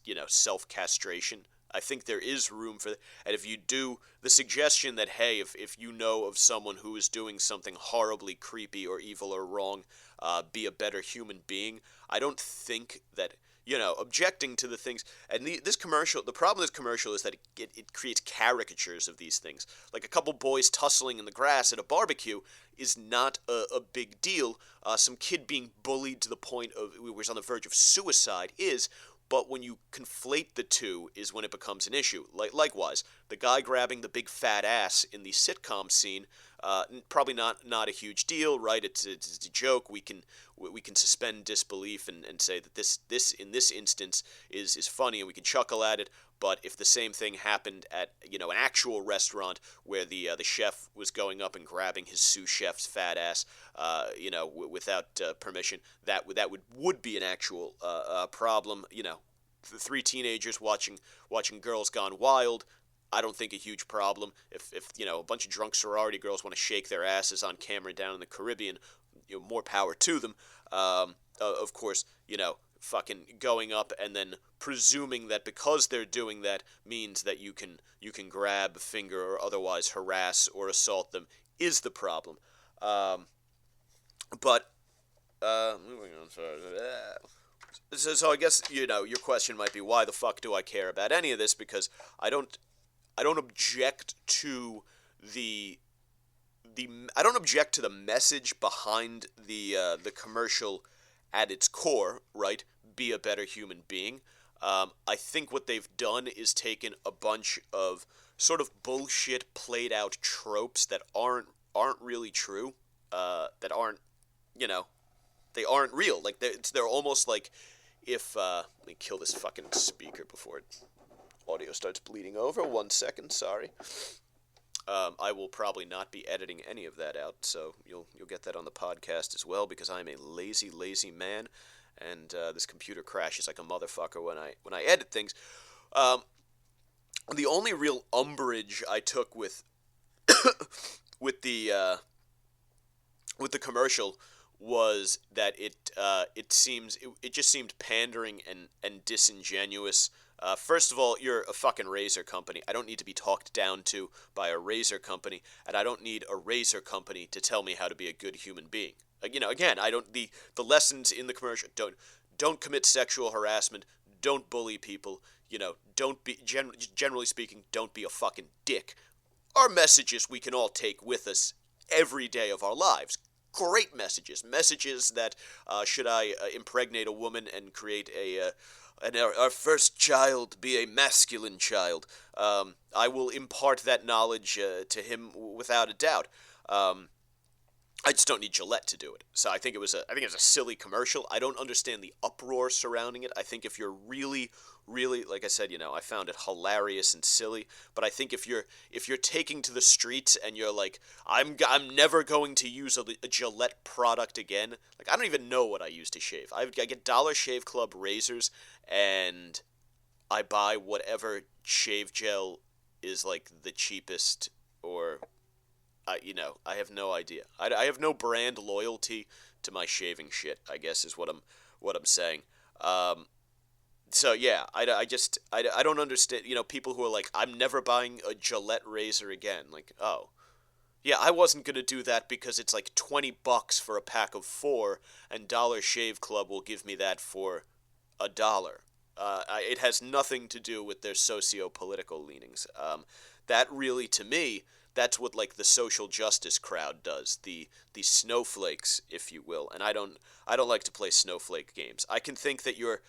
you know, self-castration. I think there is room for that. And if you do, the suggestion that, hey, if you know of someone who is doing something horribly creepy or evil or wrong, be a better human being, I don't think that, you know, objecting to the things, and this commercial, the problem with this commercial is that it creates caricatures of these things. Like a couple boys tussling in the grass at a barbecue is not a big deal. Some kid being bullied to the point of where he's on the verge of suicide is, but when you conflate the two is when it becomes an issue. Likewise, the guy grabbing the big fat ass in the sitcom scene, probably not a huge deal, right? It's a joke. We can suspend disbelief and say that this in this instance is funny, and we can chuckle at it. But if the same thing happened at, you know, an actual restaurant where the chef was going up and grabbing his sous chef's fat ass, you know, without permission, that would be an actual problem. You know, the three teenagers watching Girls Gone Wild, I don't think a huge problem. If you know, a bunch of drunk sorority girls want to shake their asses on camera down in the Caribbean, you know, more power to them. Of course, you know, fucking going up and then presuming that because they're doing that means that you can grab, finger, or otherwise harass or assault them is the problem. But moving on. So I guess, you know, your question might be, why the fuck do I care about any of this? Because I don't object to the message behind the commercial at its core, right? Be a better human being. I think what they've done is taken a bunch of sort of bullshit played out tropes that aren't really true, that aren't, you know, they aren't real. Like they're almost like if let me kill this fucking speaker before audio starts bleeding over. 1 second, sorry. I will probably not be editing any of that out, so you'll get that on the podcast as well, because I'm a lazy man, and this computer crashes like a motherfucker when I edit things. The only real umbrage I took with with the commercial was that it just seemed pandering and disingenuous. First of all, you're a fucking razor company. I don't need to be talked down to by a razor company, and I don't need a razor company to tell me how to be a good human being. You know, again, I don't. The lessons in the commercial, don't commit sexual harassment, don't bully people. You know, don't be generally speaking, don't be a fucking dick. Are messages we can all take with us every day of our lives. Great messages that should I impregnate a woman and create and our first child be a masculine child, I will impart that knowledge to him without a doubt. I just don't need Gillette to do it. So I think it was a silly commercial. I don't understand the uproar surrounding it. I think if you're really, really, like I said, I found it hilarious and silly. But I think if you're taking to the streets and you're like, I'm never going to use a Gillette product again. Like, I don't even know what I use to shave. I get Dollar Shave Club razors, and I buy whatever shave gel is like the cheapest, or I have no idea. I have no brand loyalty to my shaving shit, I guess is what I'm saying. So yeah, I don't understand, people who are like, I'm never buying a Gillette razor again. Like, oh, yeah, I wasn't going to do that because it's like $20 for a pack of 4, and Dollar Shave Club will give me that for $1. It has nothing to do with their socio-political leanings. That really, to me, that's what like the social justice crowd does, the snowflakes, if you will. And I don't like to play snowflake games. I can think that your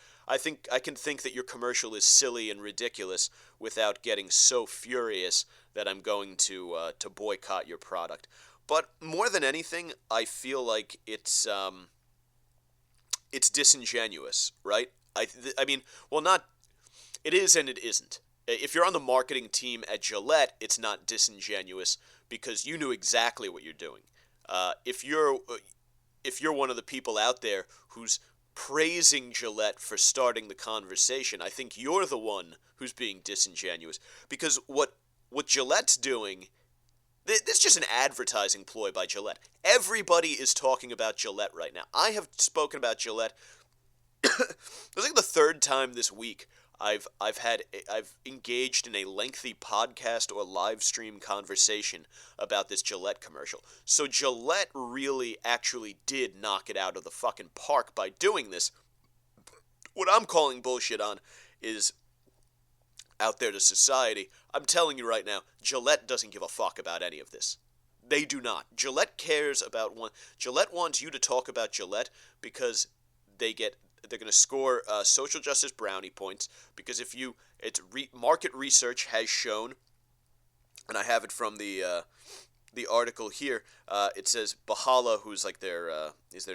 commercial is silly and ridiculous without getting so furious that I'm going to boycott your product. But more than anything, I feel like it's disingenuous, right? I mean, well, not. It is and it isn't. If you're on the marketing team at Gillette, it's not disingenuous because you knew exactly what you're doing. If you're one of the people out there who's praising Gillette for starting the conversation, I think you're the one who's being disingenuous, because what Gillette's doing, this is just an advertising ploy by Gillette. Everybody is talking about Gillette right now. I have spoken about Gillette. It was like the third time this week I've engaged in a lengthy podcast or live stream conversation about this Gillette commercial. So Gillette really actually did knock it out of the fucking park by doing this. What I'm calling bullshit on is out there to society. I'm telling you right now, Gillette doesn't give a fuck about any of this. They do not. Gillette cares about Gillette wants you to talk about Gillette because they're going to score social justice brownie points, because market research has shown, and I have it from the article here. It says Bahala, who's like their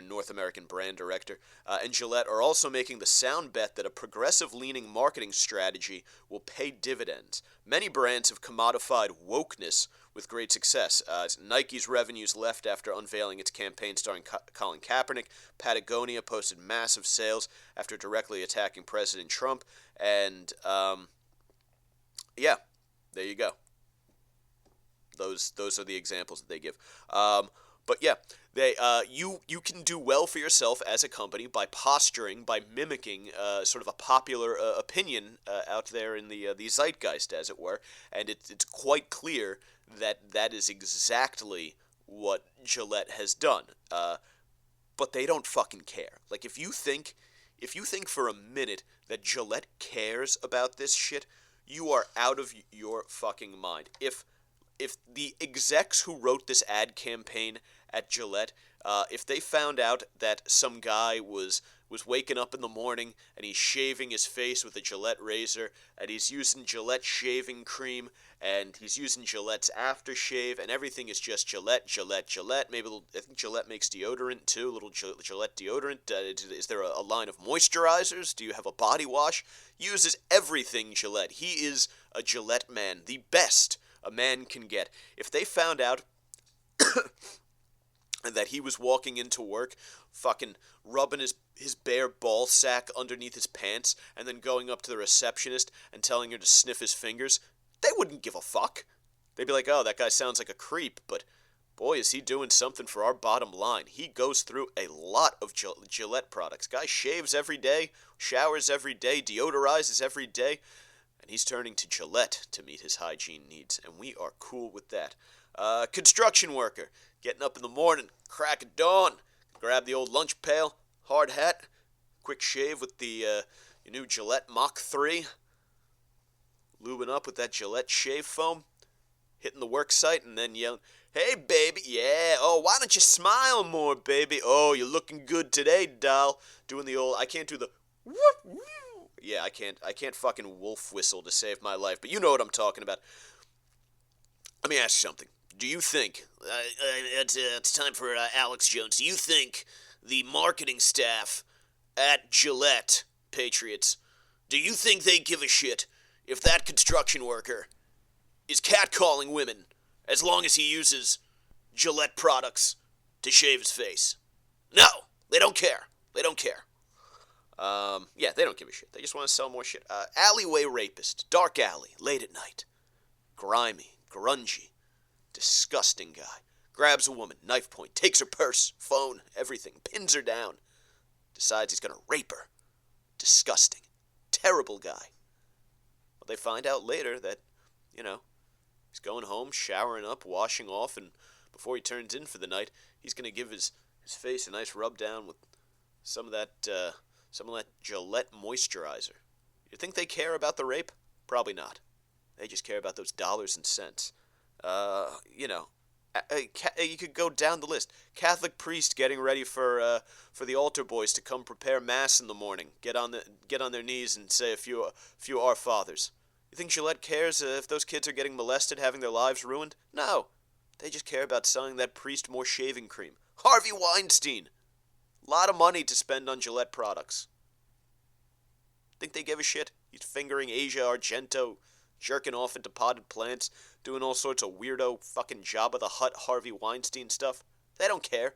North American brand director, and Gillette are also making the sound bet that a progressive-leaning marketing strategy will pay dividends. Many brands have commodified wokeness with great success. Nike's revenues left after unveiling its campaign starring Colin Kaepernick. Patagonia posted massive sales after directly attacking President Trump. And, yeah, there you go. Those are the examples that they give. But yeah, you can do well for yourself as a company by posturing, by mimicking sort of a popular opinion out there in the zeitgeist, as it were, and it's quite clear that is exactly what Gillette has done. But they don't fucking care. Like, if you think for a minute that Gillette cares about this shit, you are out of your fucking mind. If the execs who wrote this ad campaign at Gillette, if they found out that some guy was waking up in the morning and he's shaving his face with a Gillette razor, and he's using Gillette shaving cream, and he's using Gillette's aftershave, and everything is just Gillette. Maybe I think Gillette makes deodorant too, a little Gillette deodorant. Is there a line of moisturizers? Do you have a body wash? Uses everything Gillette. He is a Gillette man, the best a man can get. If they found out that he was walking into work fucking rubbing his bare ball sack underneath his pants and then going up to the receptionist and telling her to sniff his fingers, they wouldn't give a fuck. They'd be like, oh, that guy sounds like a creep, but boy, is he doing something for our bottom line. He goes through a lot of Gillette products. Guy shaves every day, showers every day, deodorizes every day, and he's turning to Gillette to meet his hygiene needs, and we are cool with that. Construction worker, getting up in the morning, crack of dawn, grab the old lunch pail, hard hat, quick shave with your new Gillette Mach 3, lubing up with that Gillette shave foam, hitting the work site, and then yelling, hey, baby, yeah, oh, why don't you smile more, baby? Oh, you're looking good today, doll. Doing the old, I can't do the whoop, whoop. Yeah, I can't fucking wolf whistle to save my life, but you know what I'm talking about. Let me ask you something. Do you think, it's time for Alex Jones, do you think the marketing staff at Gillette, Patriots, do you think they give a shit if that construction worker is catcalling women as long as he uses Gillette products to shave his face? No, they don't care. They don't care. Yeah, they don't give a shit. They just want to sell more shit. Alleyway rapist, dark alley, late at night. Grimy, grungy, disgusting guy. Grabs a woman, knife point, takes her purse, phone, everything, pins her down. Decides he's gonna rape her. Disgusting. Terrible guy. Well, they find out later that, he's going home, showering up, washing off, and before he turns in for the night, he's gonna give his face a nice rub down with some of that Gillette moisturizer. You think they care about the rape? Probably not. They just care about those dollars and cents. You could go down the list. Catholic priest getting ready for the altar boys to come prepare mass in the morning. Get on their knees and say a few Our Fathers. You think Gillette cares if those kids are getting molested, having their lives ruined? No. They just care about selling that priest more shaving cream. Harvey Weinstein. A lot of money to spend on Gillette products. Think they give a shit? He's fingering Asia Argento, jerking off into potted plants, doing all sorts of weirdo fucking Jabba the Hutt Harvey Weinstein stuff. They don't care.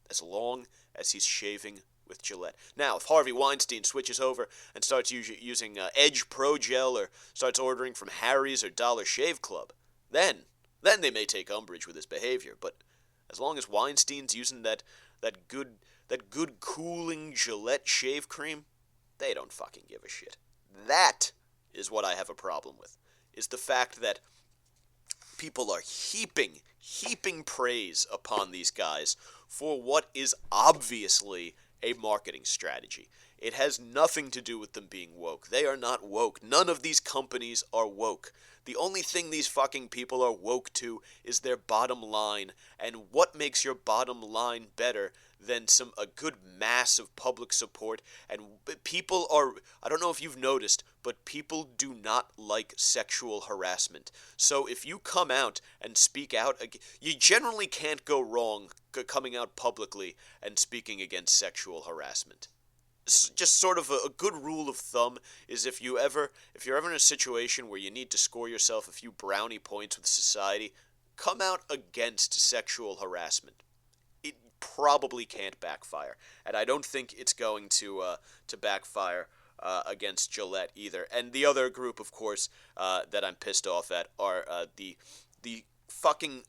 As long as he's shaving with Gillette. Now, if Harvey Weinstein switches over and starts using Edge Pro Gel or starts ordering from Harry's or Dollar Shave Club, then they may take umbrage with his behavior. But as long as Weinstein's using that good cooling Gillette shave cream, they don't fucking give a shit. That is what I have a problem with, is the fact that people are heaping praise upon these guys for what is obviously a marketing strategy. It has nothing to do with them being woke. They are not woke. None of these companies are woke. The only thing these fucking people are woke to is their bottom line. And what makes your bottom line better than a good mass of public support? And people are, I don't know if you've noticed, but people do not like sexual harassment. So if you come out and speak out, you generally can't go wrong coming out publicly and speaking against sexual harassment. Just sort of a good rule of thumb is if you're ever in a situation where you need to score yourself a few brownie points with society, come out against sexual harassment. It probably can't backfire, and I don't think it's going to backfire against Gillette either. And the other group, of course, that I'm pissed off at are the fucking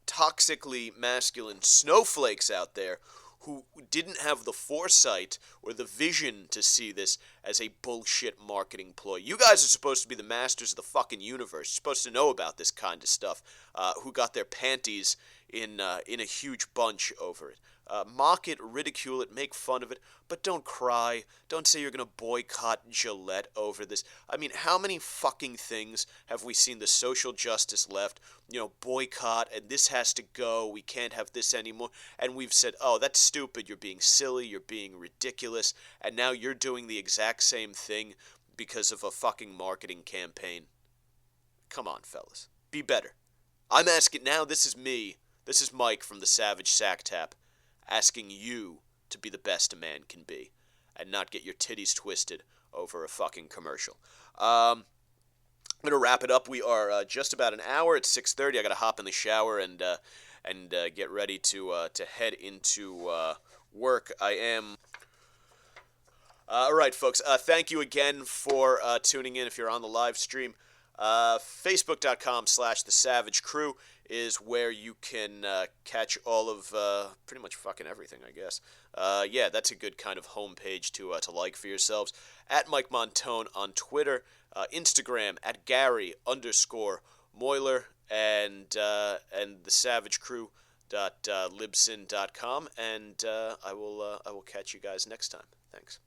toxically masculine snowflakes out there who didn't have the foresight or the vision to see this as a bullshit marketing ploy. You guys are supposed to be the masters of the fucking universe. You're supposed to know about this kind of stuff. Who got their panties in a huge bunch over it. Mock it, ridicule it, make fun of it, but don't cry. Don't say you're going to boycott Gillette over this. I mean, how many fucking things have we seen the social justice left, boycott, and this has to go, we can't have this anymore, and we've said, oh, that's stupid, you're being silly, you're being ridiculous, and now you're doing the exact same thing because of a fucking marketing campaign. Come on, fellas. Be better. I'm asking now, this is me, this is Mike from the Savage Sacktap, asking you to be the best a man can be and not get your titties twisted over a fucking commercial. I'm going to wrap it up. We are just about an hour. It's 6:30. I got to hop in the shower and get ready to head into work. I am... all right, folks. Thank you again for tuning in if you're on the live stream. Facebook.com/The Savage Crew is where you can catch all of pretty much fucking everything, I guess. Yeah, that's a good kind of homepage to like for yourselves. At Mike Montone on Twitter, Instagram at Gary_Moiler, and thesavagecrew.libsyn.com, and I will catch you guys next time. Thanks.